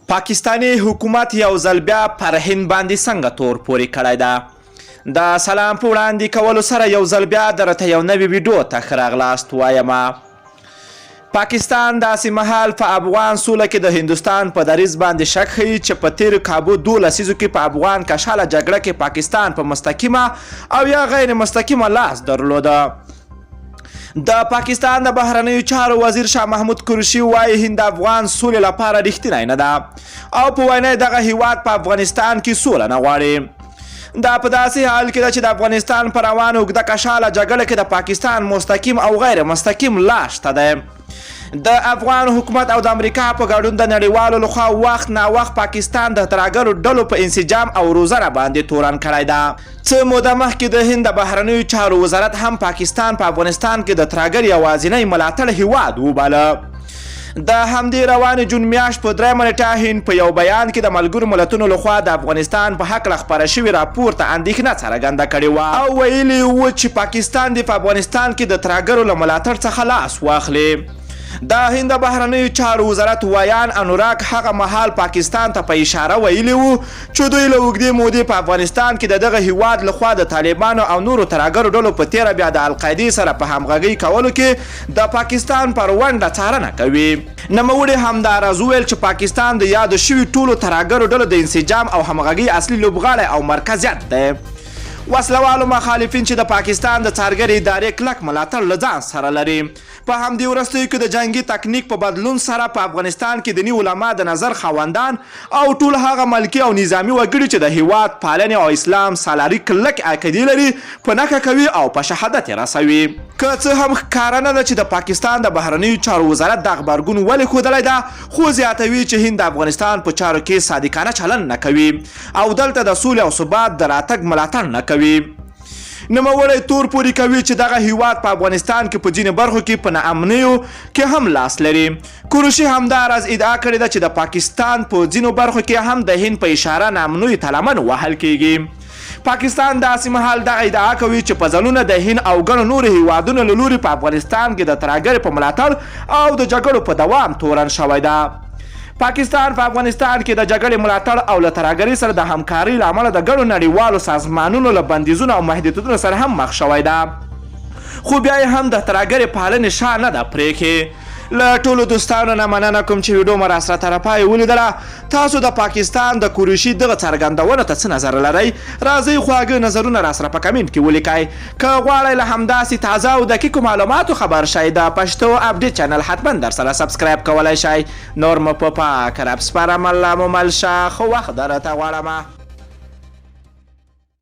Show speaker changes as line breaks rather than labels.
پاکستانی حکومت یو ځل بیا پر هند باندې څنګه تور پورې کړی ده؟ د سلام په وړاندې کولو سره یو ځل بیا درته یو نوي ویډیو ته ښه راغلاست وایم. پاکستان داسې مهال په افغان سوله کې د هندوستان په دریځ باندې شک ښیي چې په تیرو کابو 12 لسیزو کې په افغان کشاله جګړه کې پاکستان په مستقیمه او یا غیر مستقیمه لاس درلوده. د پاکستان د بهرنیو چارو وزیر شاه محمود قریشي وایي هند افغان سولې لپاره رښتینی نه ده او په وینا دغه هیواد په افغانستان کې سوله نه غواړي. دا په داسې حال کې ده چې د افغانستان په روانه اوږده کشاله جګړه کې د پاکستان مستقیم او غیر مستقیم لاس شته دی. د افغان حکومت او د امریکا په ګډون د نړیوالو لخوا وخت ناوخت پاکستان د ترهګرو ډلو په انسجام او روزنه باندې تورن کړی ده. څه موده مخکې د هند د بهرنیو چارو وزارت هم پاکستان په افغانستان کې د ترهګر یوازینی ملاتړ هیواد وباله. د همدې روانې جون میاشت په 3 نیټه هند په یو بیان کې د ملګرو ملتونو لخوا د افغانستان په حق خپاره شوي راپور ته اندېښنه څرګنده کړې وه او ویلي وو چې پاکستان د په افغانستان کې د ترهګرو له ملاتړ څخه لاس واخلي. د هند بهرنیو چارو وزارت ویان انوراک هغه مهال پاکستان ته په اشاره ویلي وو چې دوی له اوږدې مودې په افغانستان کې د دغه هیواد لخوا د طالبانو او نورو ترهګرو ډلو په تیره بیا د القاعدې سره په همغږۍ کولو کې د پاکستان پر ونډه څارنه کوي. نوموړي همداراز وویل چې پاکستان د یادو شوي ټولو ترهګرو ډلو د انسجام او همغږۍ اصلي لوبغاړی او مرکزیت دی. وسلوالو مخالفین چې د پاکستان د څارګر ادارې کلک ملاتړ له ځان سره لري. په همدې وروستیو کې د جنگي تکنیک په بدلون سره په افغانستان کې دیني علما د نظر خاوندان او ټول هغه ملکي او نظامي وګړي چې د هیواد پالنې او اسلام سالاري کلک عقیدې لري په نښه کوي او په شهادت یې رسوي. که څه هم ښکاره نه ده چې د پاکستان د بهرنیو چارو وزارت د غبرګون ولې ښودلی ده، خو زیاتوي چې هند د افغانستان په چارو کې صادقانه چلند نه کوي او دلته د سولې او ثبات د راتګ ملاتړ نه کوي. نوموړی تور پورې کوي چې دغه هیواد په افغانستان کې په ځینې برخو کې په ناامنیو کې هم لاس لري. قریشي همداراز ادعا کړې ده چې د پاکستان په ځینو برخو کې هم د هند په اشاره ناامنیو ته لمن وهل کیږي. پاکستان داسې مهال دغه ادعا کوي چې په ځلونه د هند او ګڼو نورو هیوادونو له لوري په افغانستان کې د ترهګرۍ په ملاتړ او د جګړو په دوام تورن شوی ده. پاکستان په افغانستان کې د جګړې ملاتړ او له ترهګرۍ سره د همکارۍ له امله د ګڼو نړیوالو سازمانونو له بندیزونو او محدودیتونو سره هم مخ شوی ده، خو بیا یې هم د ترهګرۍ پالنې شا نه ده پرېښې. له ټولو دوستانو نه مننه کوم چې ویډیو مو راسره تر پایه ولیدله. تاسو د پاکستان د قریشي دغه څرګندونه ته څه نظر لرئ؟ راځئ خواږه نظرونه راسره په کمنټ کې ولیکئ. که غواړئ له همداسې تازه او دقیقو معلوماتو خبر شئ د پښتو اپډیټ چینل حتما در سره سبسکرایب کولی شئ. نور مو په پاک رب سپارم، الله مو مل شه، ښه وخت درته غواړم.